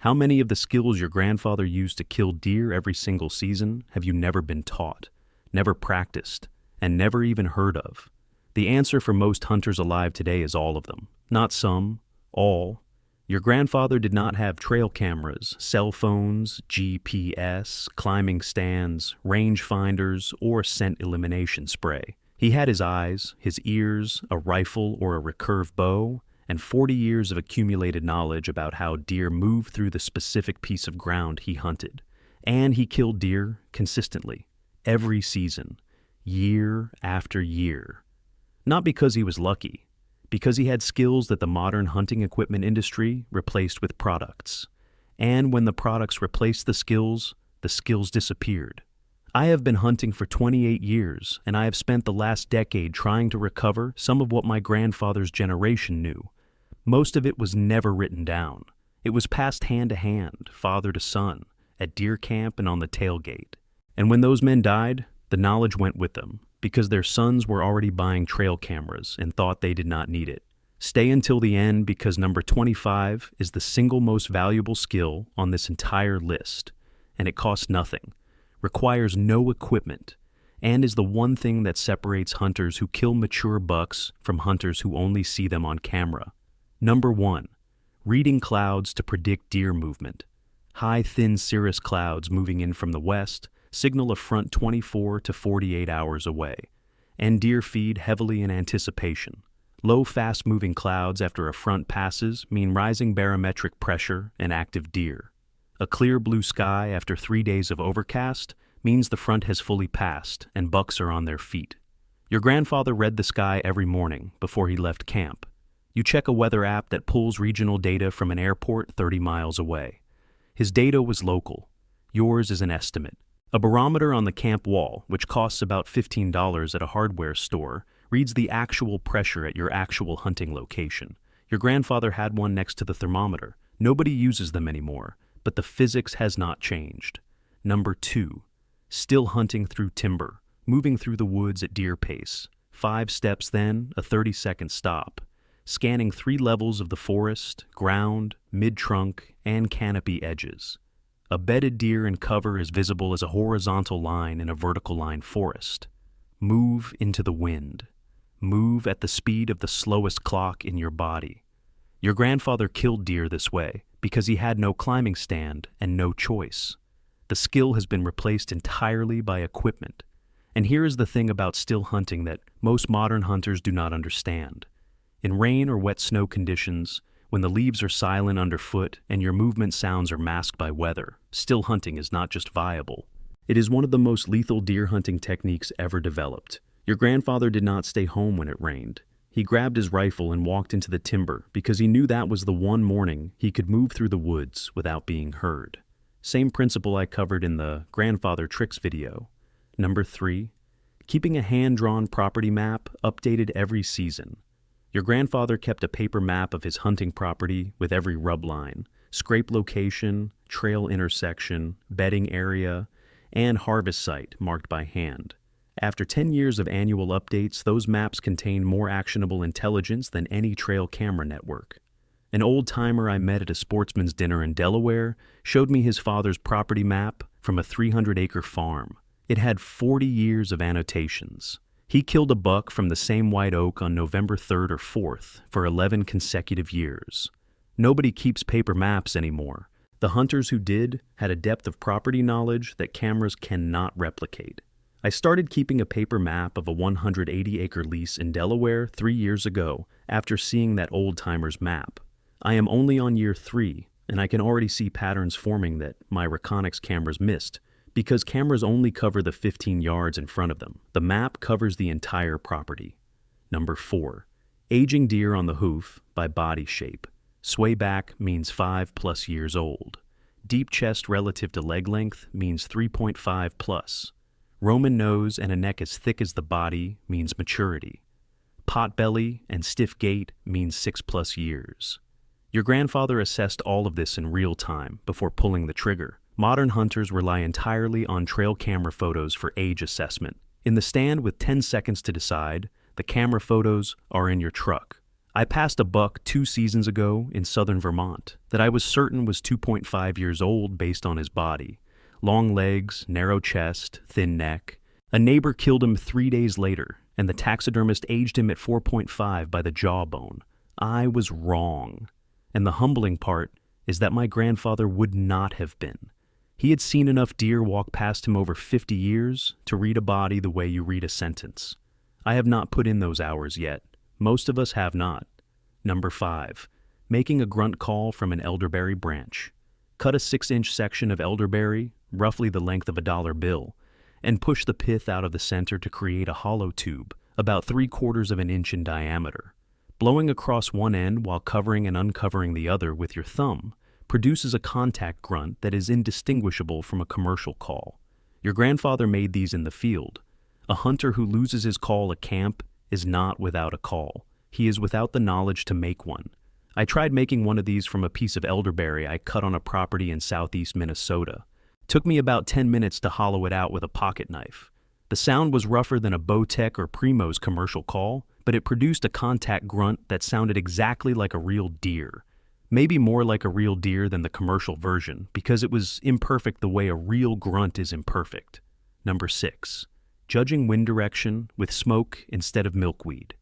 How many of the skills your grandfather used to kill deer every single season have you never been taught, never practiced, and never even heard of? The answer for most hunters alive today is all of them. Not some, all. Your grandfather did not have trail cameras, cell phones, GPS, climbing stands, range finders, or scent elimination spray. He had his eyes, his ears, a rifle or a recurve bow, and 40 years of accumulated knowledge about how deer move through the specific piece of ground he hunted. And he killed deer consistently, every season, year after year. Not because he was lucky, because he had skills that the modern hunting equipment industry replaced with products. And when the products replaced the skills disappeared. I have been hunting for 28 years, and I have spent the last decade trying to recover some of what my grandfather's generation knew. Most of it was never written down. It was passed hand to hand, father to son, at deer camp and on the tailgate. And when those men died, the knowledge went with them, because their sons were already buying trail cameras and thought they did not need it. Stay until the end, because number 25 is the single most valuable skill on this entire list, and it costs nothing, requires no equipment, and is the one thing that separates hunters who kill mature bucks from hunters who only see them on camera. Number 1, reading clouds to predict deer movement. High, thin cirrus clouds moving in from the west signal a front 24 to 48 hours away, and deer feed heavily in anticipation. Low, fast-moving clouds after a front passes mean rising barometric pressure and active deer. A clear blue sky after 3 days of overcast means the front has fully passed and bucks are on their feet. Your grandfather read the sky every morning before he left camp. You check a weather app that pulls regional data from an airport 30 miles away. His data was local. Yours is an estimate. A barometer on the camp wall, which costs about $15 at a hardware store, reads the actual pressure at your actual hunting location. Your grandfather had one next to the thermometer. Nobody uses them anymore, but the physics has not changed. Number 2, still hunting through timber, moving through the woods at deer pace. 5 steps then, a 30-second stop. Scanning 3 levels of the forest, ground, mid-trunk, and canopy edges. A bedded deer in cover is visible as a horizontal line in a vertical line forest. Move into the wind. Move at the speed of the slowest clock in your body. Your grandfather killed deer this way because he had no climbing stand and no choice. The skill has been replaced entirely by equipment. And here is the thing about still hunting that most modern hunters do not understand. In rain or wet snow conditions, when the leaves are silent underfoot and your movement sounds are masked by weather, still hunting is not just viable. It is one of the most lethal deer hunting techniques ever developed. Your grandfather did not stay home when it rained. He grabbed his rifle and walked into the timber because he knew that was the one morning he could move through the woods without being heard. Same principle I covered in the Grandfather Tricks video. Number 3, keeping a hand-drawn property map updated every season. Your grandfather kept a paper map of his hunting property with every rub line, scrape location, trail intersection, bedding area, and harvest site marked by hand. After 10 years of annual updates, those maps contain more actionable intelligence than any trail camera network. An old-timer I met at a sportsman's dinner in Delaware showed me his father's property map from a 300-acre farm. It had 40 years of annotations. He killed a buck from the same white oak on November 3rd or 4th for 11 consecutive years. Nobody keeps paper maps anymore. The hunters who did had a depth of property knowledge that cameras cannot replicate. I started keeping a paper map of a 180-acre lease in Delaware 3 years ago after seeing that old-timer's map. I am only on year 3, and I can already see patterns forming that my Reconyx cameras missed, because cameras only cover the 15 yards in front of them. The map covers the entire property. Number 4, aging deer on the hoof by body shape. Sway back means 5+ years old. Deep chest relative to leg length means 3.5+. Roman nose and a neck as thick as the body means maturity. Pot belly and stiff gait means 6+ years. Your grandfather assessed all of this in real time before pulling the trigger. Modern hunters rely entirely on trail camera photos for age assessment. In the stand with 10 seconds to decide, the camera photos are in your truck. I passed a buck 2 seasons ago in southern Vermont that I was certain was 2.5 years old based on his body. Long legs, narrow chest, thin neck. A neighbor killed him 3 days later, and the taxidermist aged him at 4.5 by the jawbone. I was wrong. And the humbling part is that my grandfather would not have been. He had seen enough deer walk past him over 50 years to read a body the way you read a sentence. I have not put in those hours yet. Most of us have not. Number 5. Making a grunt call from an elderberry branch. Cut a 6-inch section of elderberry, roughly the length of a dollar bill, and push the pith out of the center to create a hollow tube, about 3/4 of an inch in diameter. Blowing across one end while covering and uncovering the other with your thumb produces a contact grunt that is indistinguishable from a commercial call. Your grandfather made these in the field. A hunter who loses his call at camp is not without a call. He is without the knowledge to make one. I tried making one of these from a piece of elderberry I cut on a property in southeast Minnesota. Took me about 10 minutes to hollow it out with a pocket knife. The sound was rougher than a Bowtech or Primo's commercial call, but it produced a contact grunt that sounded exactly like a real deer. Maybe more like a real deer than the commercial version, because it was imperfect the way a real grunt is imperfect. Number 6. Judging wind direction with smoke instead of milkweed.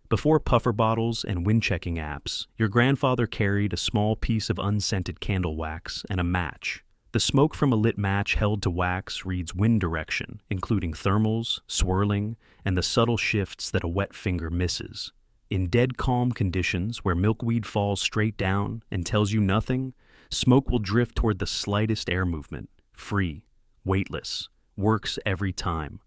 Before puffer bottles and wind-checking apps, your grandfather carried a small piece of unscented candle wax and a match. The smoke from a lit match held to wax reads wind direction, including thermals, swirling, and the subtle shifts that a wet finger misses. In dead calm conditions where milkweed falls straight down and tells you nothing, smoke will drift toward the slightest air movement, free, weightless, works every time.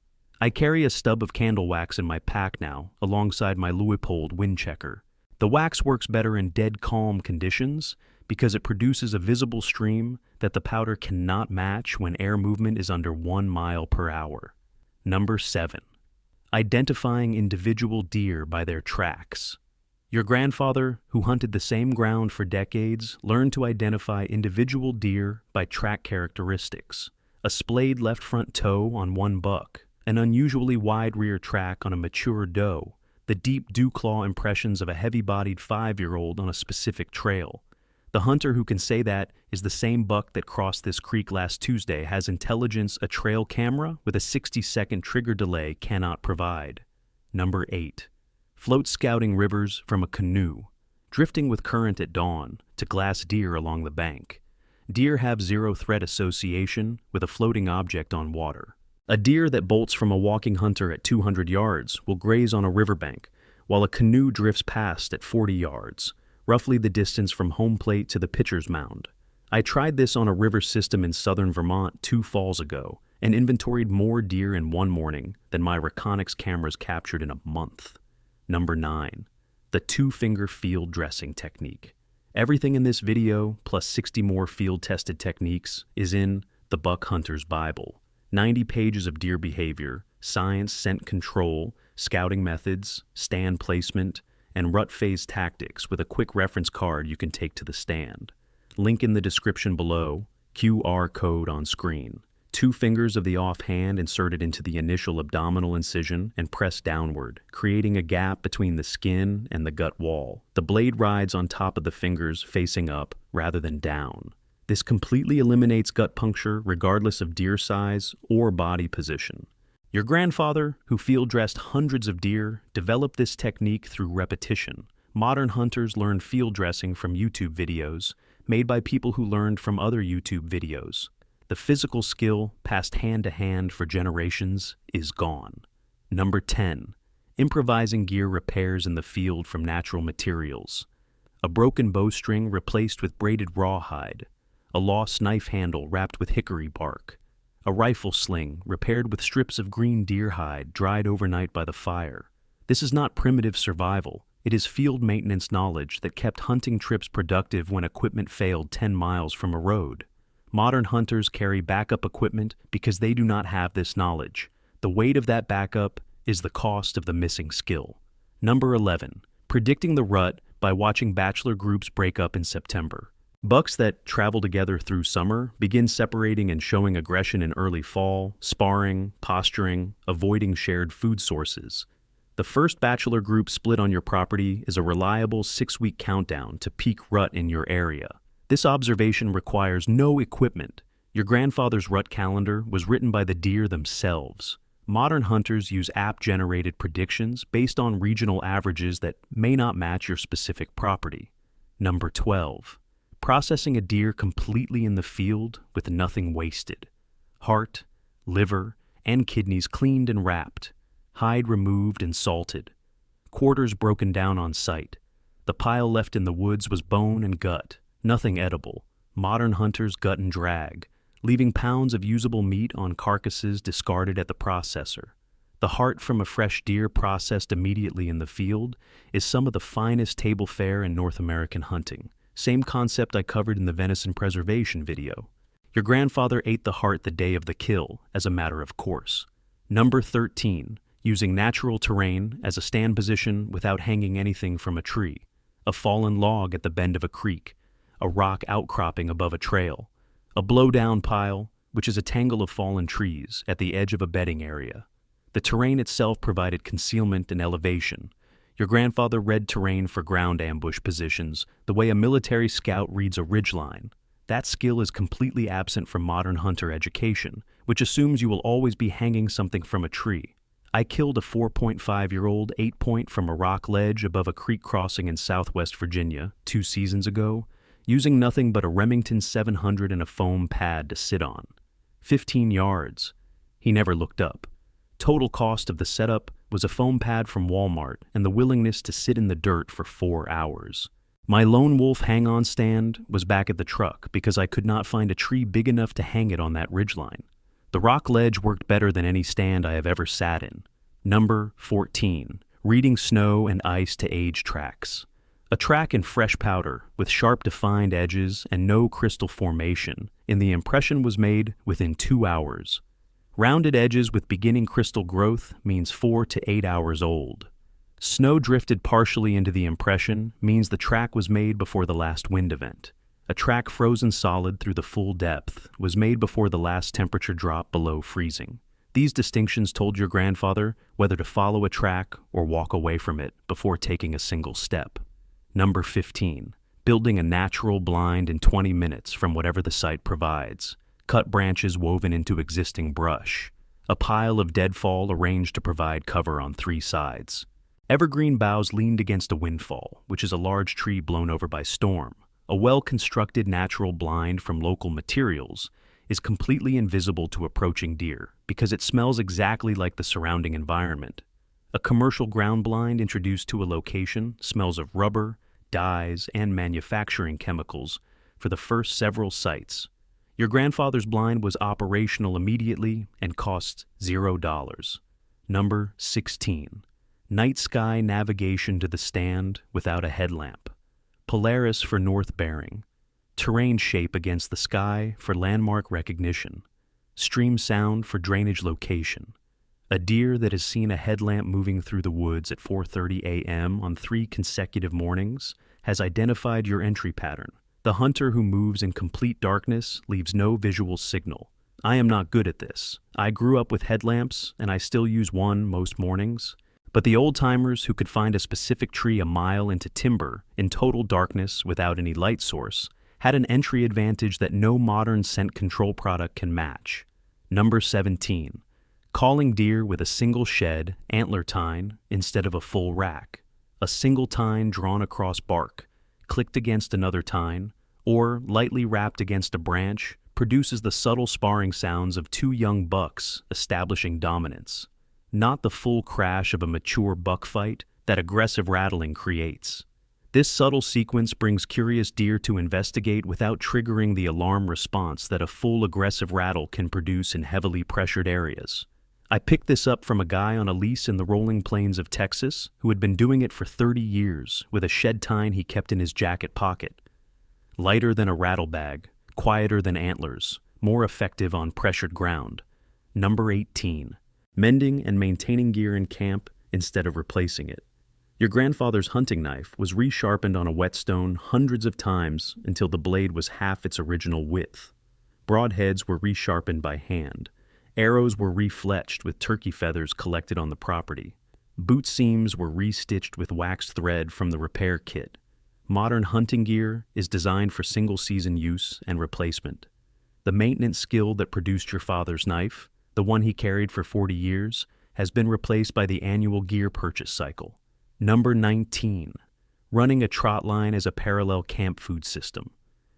I carry a stub of candle wax in my pack now, alongside my Leupold wind checker. The wax works better in dead calm conditions because it produces a visible stream that the powder cannot match when air movement is under 1 mile per hour. Number 7. Identifying individual deer by their tracks. Your grandfather, who hunted the same ground for decades, learned to identify individual deer by track characteristics. A splayed left front toe on one buck, an unusually wide rear track on a mature doe, the deep dew-claw impressions of a heavy-bodied 5-year-old on a specific trail. The hunter who can say that is the same buck that crossed this creek last Tuesday has intelligence a trail camera with a 60-second trigger delay cannot provide. Number 8. Float scouting rivers from a canoe, drifting with current at dawn to glass deer along the bank. Deer have zero threat association with a floating object on water. A deer that bolts from a walking hunter at 200 yards will graze on a riverbank, while a canoe drifts past at 40 yards, roughly the distance from home plate to the pitcher's mound. I tried this on a river system in southern Vermont 2 falls ago and inventoried more deer in one morning than my Reconyx cameras captured in a month. Number 9. The 2-finger field dressing technique. Everything in this video, plus 60 more field-tested techniques, is in the Buck Hunter's Bible. 90 pages of deer behavior, science, scent control, scouting methods, stand placement, and rut phase tactics with a quick reference card you can take to the stand. Link in the description below, QR code on screen. 2 fingers of the offhand inserted into the initial abdominal incision and pressed downward, creating a gap between the skin and the gut wall. The blade rides on top of the fingers facing up rather than down. This completely eliminates gut puncture regardless of deer size or body position. Your grandfather, who field dressed hundreds of deer, developed this technique through repetition. Modern hunters learn field dressing from YouTube videos made by people who learned from other YouTube videos. The physical skill, passed hand to hand for generations, is gone. Number 10. Improvising gear repairs in the field from natural materials. A broken bowstring replaced with braided rawhide. A lost knife handle wrapped with hickory bark. A rifle sling repaired with strips of green deer hide dried overnight by the fire. This is not primitive survival. It is field maintenance knowledge that kept hunting trips productive when equipment failed 10 miles from a road. Modern hunters carry backup equipment because they do not have this knowledge. The weight of that backup is the cost of the missing skill. Number 11. Predicting the rut by watching bachelor groups break up in September. Bucks that travel together through summer begin separating and showing aggression in early fall, sparring, posturing, avoiding shared food sources. The The first bachelor group split on your property is a reliable 6-week countdown to peak rut in your area. This observation requires no equipment. Your grandfather's rut calendar was written by the deer themselves. Modern hunters use app-generated predictions based on regional averages that may not match your specific property. Number 12. Processing a deer completely in the field with nothing wasted. Heart, liver, and kidneys cleaned and wrapped. Hide removed and salted. Quarters broken down on site. The pile left in the woods was bone and gut, nothing edible. Modern hunters gut and drag, leaving pounds of usable meat on carcasses discarded at the processor. The heart from a fresh deer processed immediately in the field is some of the finest table fare in North American hunting. Same concept I covered in the venison preservation video. Your grandfather ate the heart the day of the kill, as a matter of course. Number 13. Using natural terrain as a stand position without hanging anything from a tree. A fallen log at the bend of a creek. A rock outcropping above a trail. A blow-down pile, which is a tangle of fallen trees at the edge of a bedding area. The terrain itself provided concealment and elevation. Your grandfather read terrain for ground ambush positions the way a military scout reads a ridgeline. That skill is completely absent from modern hunter education, which assumes you will always be hanging something from a tree. I killed a 4.5-year-old 8-point from a rock ledge above a creek crossing in southwest Virginia 2 seasons ago, using nothing but a Remington 700 and a foam pad to sit on. 15 yards. He never looked up. Total cost of the setup was a foam pad from Walmart and the willingness to sit in the dirt for 4 hours. My lone wolf hang-on stand was back at the truck because I could not find a tree big enough to hang it on that ridgeline. The rock ledge worked better than any stand I have ever sat in. Number 14. Reading snow and ice to age tracks. A track in fresh powder with sharp defined edges and no crystal formation, and the impression was made within 2 hours. Rounded edges with beginning crystal growth means 4 to 8 hours old. Snow drifted partially into the impression means the track was made before the last wind event. A track frozen solid through the full depth was made before the last temperature drop below freezing. These distinctions told your grandfather whether to follow a track or walk away from it before taking a single step. Number 15. Building a natural blind in 20 minutes from whatever the site provides. Cut branches woven into existing brush. A pile of deadfall arranged to provide cover on 3 sides. Evergreen boughs leaned against a windfall, which is a large tree blown over by storm. A well-constructed natural blind from local materials is completely invisible to approaching deer because it smells exactly like the surrounding environment. A commercial ground blind introduced to a location smells of rubber, dyes, and manufacturing chemicals for the first several sites. Your grandfather's blind was operational immediately and cost $0. Number 16. Night sky navigation to the stand without a headlamp. Polaris for north bearing. Terrain shape against the sky for landmark recognition. Stream sound for drainage location. A deer that has seen a headlamp moving through the woods at 4:30 a.m. on 3 consecutive mornings has identified your entry pattern. The hunter who moves in complete darkness leaves no visual signal. I am not good at this. I grew up with headlamps, and I still use one most mornings. But the old-timers who could find a specific tree a mile into timber in total darkness without any light source had an entry advantage that no modern scent control product can match. Number 17. Calling deer with a single shed, antler tine, instead of a full rack. A single tine drawn across bark, clicked against another tine, or lightly wrapped against a branch produces the subtle sparring sounds of 2 young bucks establishing dominance. Not the full crash of a mature buck fight that aggressive rattling creates. This subtle sequence brings curious deer to investigate without triggering the alarm response that a full aggressive rattle can produce in heavily pressured areas. I picked this up from a guy on a lease in the rolling plains of Texas who had been doing it for 30 years with a shed tine he kept in his jacket pocket. Lighter than a rattle bag, quieter than antlers, more effective on pressured ground. Number 18. Mending and maintaining gear in camp instead of replacing it. Your grandfather's hunting knife was resharpened on a whetstone hundreds of times until the blade was half its original width. Broadheads were resharpened by hand. Arrows were refletched with turkey feathers collected on the property. Boot seams were restitched with waxed thread from the repair kit. Modern hunting gear is designed for single-season use and replacement. The maintenance skill that produced your father's knife, the one he carried for 40 years, has been replaced by the annual gear purchase cycle. Number 19. Running a trot line as a parallel camp food system.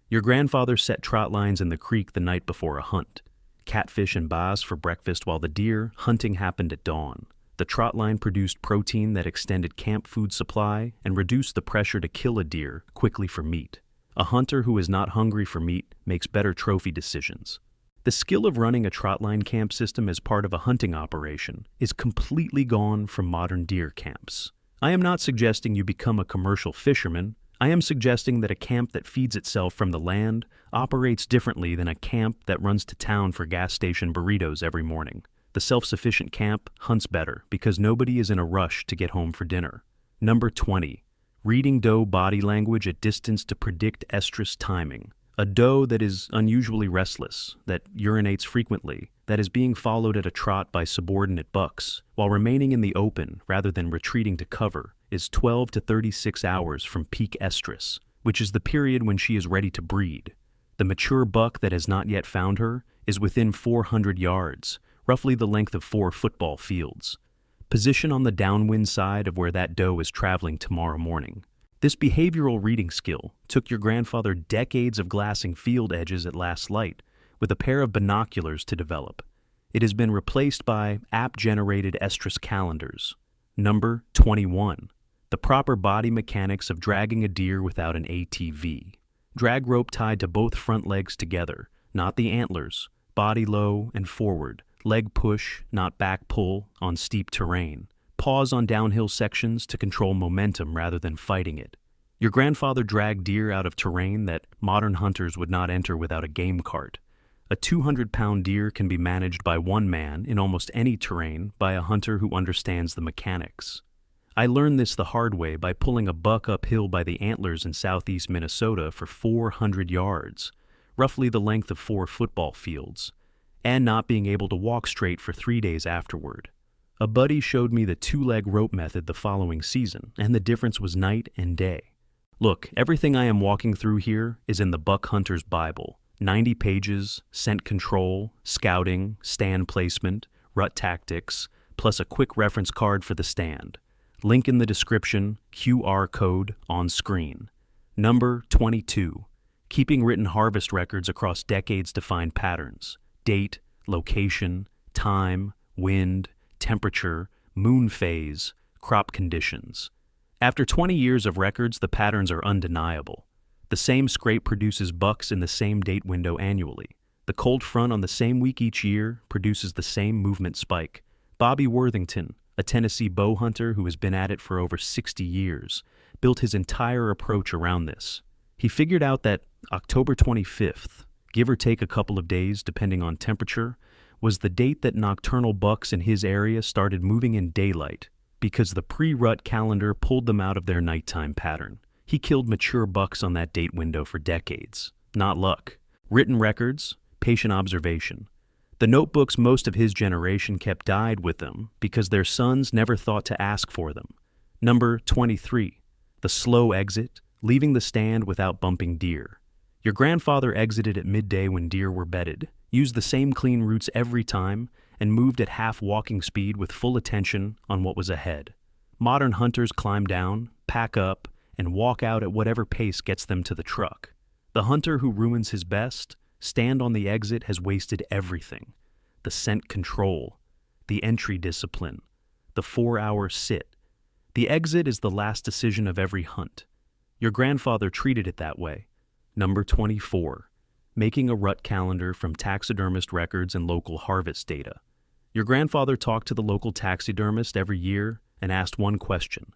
Your grandfather set trot lines in the creek the night before a hunt. Catfish and bass for breakfast while the deer hunting happened at dawn. The trot line produced protein that extended camp food supply and reduced the pressure to kill a deer quickly for meat. A hunter who is not hungry for meat makes better trophy decisions. The skill of running a trot line camp system as part of a hunting operation is completely gone from modern deer camps. I am not suggesting you become a commercial fisherman. I am suggesting that a camp that feeds itself from the land operates differently than a camp that runs to town for gas station burritos every morning. The self-sufficient camp hunts better because nobody is in a rush to get home for dinner. Number 20. Reading doe body language at distance to predict estrus timing. A doe that is unusually restless, that urinates frequently, that is being followed at a trot by subordinate bucks, while remaining in the open rather than retreating to cover, is 12 to 36 hours from peak estrus, which is the period when she is ready to breed. The mature buck that has not yet found her is within 400 yards, roughly the length of 4 football fields. Position on the downwind side of where that doe is traveling tomorrow morning. This behavioral reading skill took your grandfather decades of glassing field edges at last light with a pair of binoculars to develop. It has been replaced by app-generated estrus calendars. Number 21. The proper body mechanics of dragging a deer without an ATV. Drag rope tied to both front legs together, not the antlers, body low and forward, leg push, not back pull, on steep terrain. Pause on downhill sections to control momentum rather than fighting it. Your grandfather dragged deer out of terrain that modern hunters would not enter without a game cart. A 200-pound deer can be managed by one man in almost any terrain by a hunter who understands the mechanics. I learned this the hard way by pulling a buck uphill by the antlers in southeast Minnesota for 400 yards, roughly the length of 4 football fields, and not being able to walk straight for 3 days afterward. A buddy showed me the 2-leg rope method the following season, and the difference was night and day. Look, everything I am walking through here is in the Buck Hunter's Bible. 90 pages, scent control, scouting, stand placement, rut tactics, plus a quick reference card for the stand. Link in the description, QR code on screen. Number 22. Keeping written harvest records across decades to find patterns. Date, location, time, wind, temperature, moon phase, crop conditions. After 20 years of records, the patterns are undeniable. The same scrape produces bucks in the same date window annually. The cold front on the same week each year produces the same movement spike. Bobby Worthington, a Tennessee bow hunter who has been at it for over 60 years, built his entire approach around this. He figured out that October 25th, give or take a couple of days depending on temperature, was the date that nocturnal bucks in his area started moving in daylight because the pre-rut calendar pulled them out of their nighttime pattern. He killed mature bucks on that date window for decades. Not luck. Written records, patient observation. The notebooks most of his generation kept died with them because their sons never thought to ask for them. Number 23. The slow exit, leaving the stand without bumping deer. Your grandfather exited at midday when deer were bedded, used the same clean routes every time, and moved at half walking speed with full attention on what was ahead. Modern hunters climb down, pack up, and walk out at whatever pace gets them to the truck. The hunter who ruins his best stand on the exit has wasted everything. The scent control, the entry discipline, the 4-hour sit. The exit is the last decision of every hunt. Your grandfather treated it that way. Number 24. Making a rut calendar from taxidermist records and local harvest data. Your grandfather talked to the local taxidermist every year and asked one question.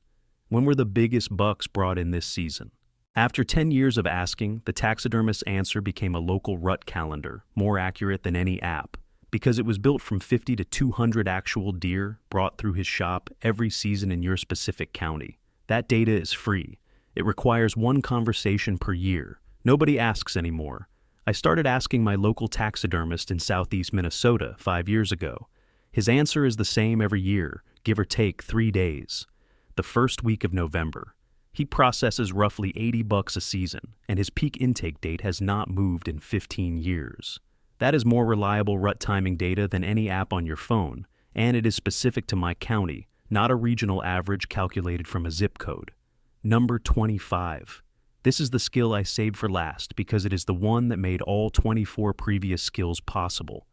When were the biggest bucks brought in this season? After 10 years of asking, the taxidermist's answer became a local rut calendar, more accurate than any app, because it was built from 50 to 200 actual deer brought through his shop every season in your specific county. That data is free. It requires one conversation per year. Nobody asks anymore. I started asking my local taxidermist in southeast Minnesota 5 years ago. His answer is the same every year, give or take 3 days. The first week of November. He processes roughly $80 a season, and his peak intake date has not moved in 15 years. That is more reliable rut timing data than any app on your phone, and it is specific to my county, not a regional average calculated from a zip code. Number 25. This is the skill I saved for last because it is the one that made all 24 previous skills possible,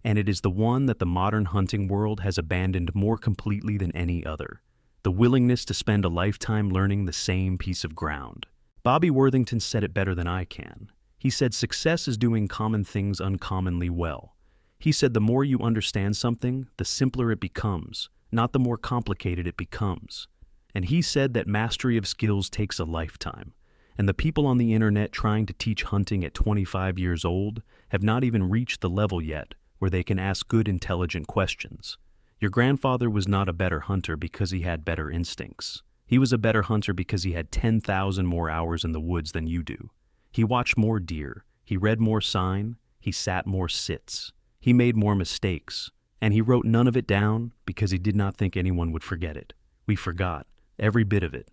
and it is the one that the modern hunting world has abandoned more completely than any other. The willingness to spend a lifetime learning the same piece of ground. Bobby Worthington said it better than I can. He said success is doing common things uncommonly well. He said the more you understand something, the simpler it becomes, not the more complicated it becomes. And he said that mastery of skills takes a lifetime. And the people on the internet trying to teach hunting at 25 years old have not even reached the level yet where they can ask good, intelligent questions. Your grandfather was not a better hunter because he had better instincts. He was a better hunter because he had 10,000 more hours in the woods than you do. He watched more deer, he read more sign, he sat more sits, he made more mistakes, and he wrote none of it down because he did not think anyone would forget it. We forgot, every bit of it.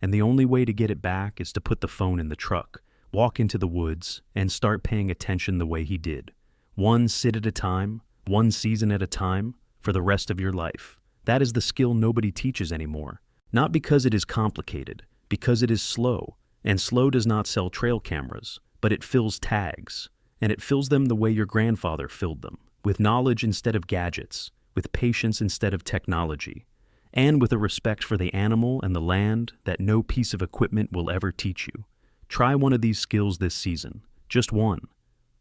And the only way to get it back is to put the phone in the truck, walk into the woods, and start paying attention the way he did. One sit at a time, one season at a time, for the rest of your life. That is the skill nobody teaches anymore. Not because it is complicated, because it is slow. And slow does not sell trail cameras, but it fills tags. And it fills them the way your grandfather filled them, with knowledge instead of gadgets, with patience instead of technology, and with a respect for the animal and the land that no piece of equipment will ever teach you. Try one of these skills this season, just one,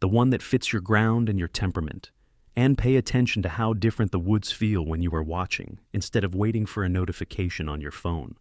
the one that fits your ground and your temperament. And pay attention to how different the woods feel when you are watching, instead of waiting for a notification on your phone.